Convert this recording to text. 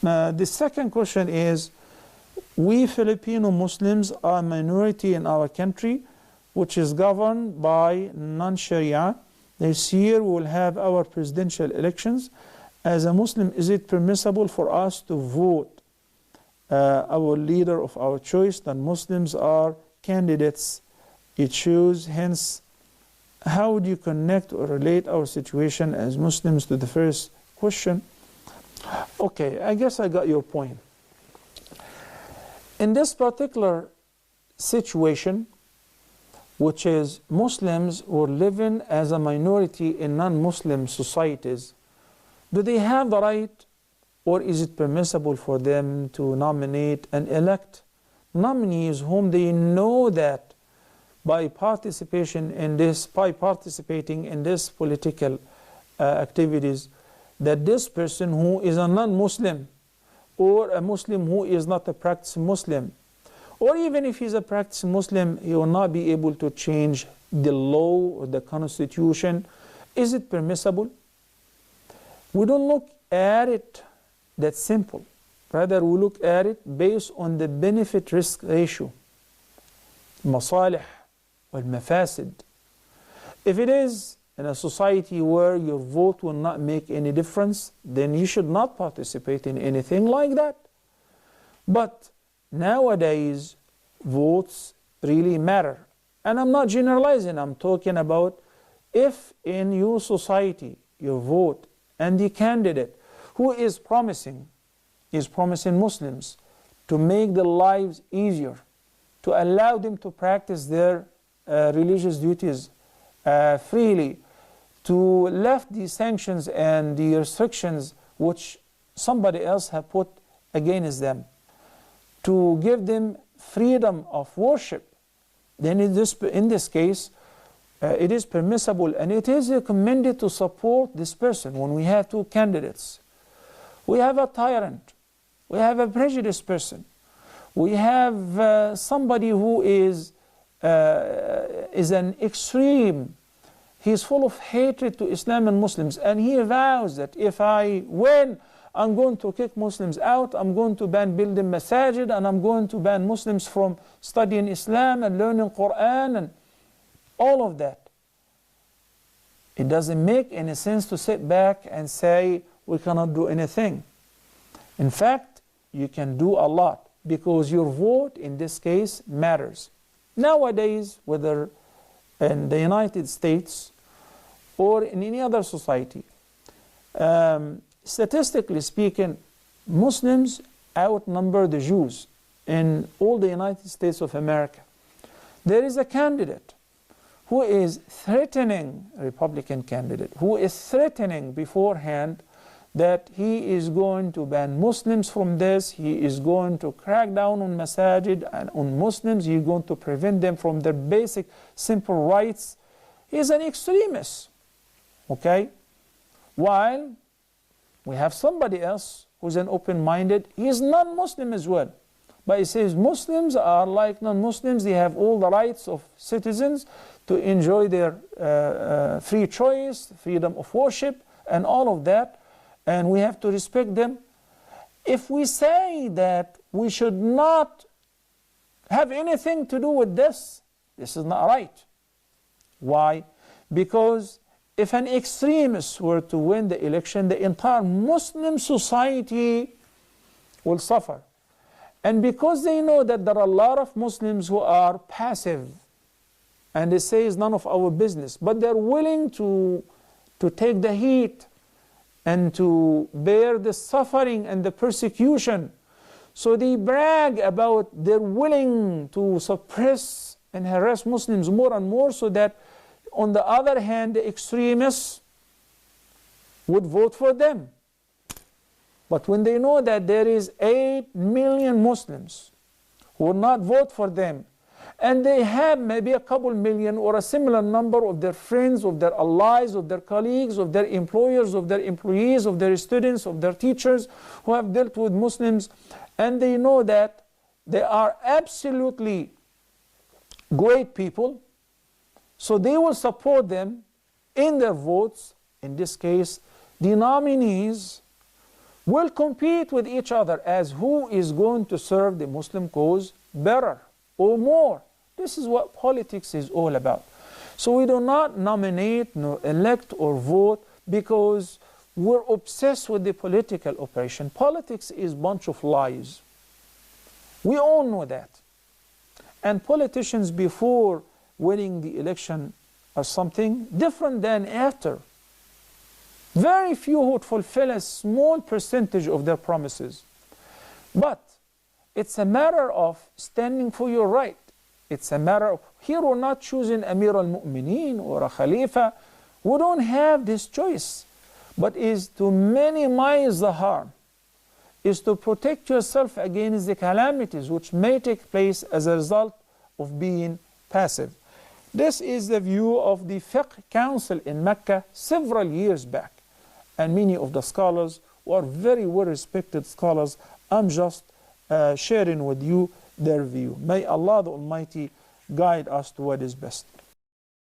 The second question is, we Filipino Muslims are a minority in our country, which is governed by non-Sharia. This year we will have our presidential elections. As a Muslim, is it permissible for us to vote our leader of our choice? That Muslims are candidates you choose. Hence, how would you connect or relate our situation as Muslims to the first question? Okay, I guess I got your point. In this particular situation, which is Muslims who are living as a minority in non-Muslim societies, do they have the right, or is it permissible for them to nominate and elect nominees whom they know that by participating in this political activities, that this person who is a non-Muslim or a Muslim who is not a practicing Muslim, or even if he's a practicing Muslim, he will not be able to change the law or the constitution. Is it permissible? We don't look at it that simple. Rather, we look at it based on the benefit-risk ratio, masalih wal mafasid. If it is in a society where your vote will not make any difference, then you should not participate in anything like that. But nowadays, votes really matter. And I'm not generalizing, I'm talking about if in your society, your vote and the candidate who is promising Muslims to make their lives easier, to allow them to practice their religious duties freely, to lift the sanctions and the restrictions which somebody else have put against them, to give them freedom of worship, then in this case, it is permissible and it is recommended to support this person. When we have two candidates, we have a tyrant, we have a prejudiced person, we have somebody who is an extreme. He's full of hatred to Islam and Muslims, and he vows that if I win, I'm going to kick Muslims out, I'm going to ban building masajid, and I'm going to ban Muslims from studying Islam and learning Quran and all of that. It doesn't make any sense to sit back and say we cannot do anything. In fact, you can do a lot because your vote in this case matters. Nowadays, whether in the United States or in any other society, statistically speaking, Muslims outnumber the Jews in all the United States of America. There is a candidate who is threatening, a Republican candidate, who is threatening beforehand that he is going to ban Muslims from this, he is going to crack down on masajid and on Muslims, he is going to prevent them from their basic, simple rights. He is an extremist, okay? While we have somebody else who is an open-minded, he is non-Muslim as well. But he says Muslims are like non-Muslims, they have all the rights of citizens to enjoy their free choice, freedom of worship, and all of that, and we have to respect them. If we say that we should not have anything to do with this, this is not right. Why? Because if an extremist were to win the election, the entire Muslim society will suffer. And because they know that there are a lot of Muslims who are passive, and they say it's none of our business, but they're willing to take the heat and to bear the suffering and the persecution. So they brag about they're willing to suppress and harass Muslims more and more, so that on the other hand, the extremists would vote for them. But when they know that there is 8 million Muslims who will not vote for them, and they have maybe a couple million or a similar number of their friends, of their allies, of their colleagues, of their employers, of their employees, of their students, of their teachers who have dealt with Muslims, and they know that they are absolutely great people, so they will support them in their votes. In this case, the nominees will compete with each other as who is going to serve the Muslim cause better or more. This is what politics is all about. So we do not nominate nor elect or vote because we're obsessed with the political operation. Politics is a bunch of lies. We all know that. And politicians before winning the election are something different than after. Very few would fulfill a small percentage of their promises. But it's a matter of standing for your right. It's a matter of, here we're not choosing Amir al-Mu'mineen or a Khalifa. We don't have this choice, but is to minimize the harm, is to protect yourself against the calamities which may take place as a result of being passive. This is the view of the Fiqh Council in Mecca several years back. And many of the scholars who are very well-respected scholars, I'm just sharing with you their view. May Allah the Almighty guide us to what is best.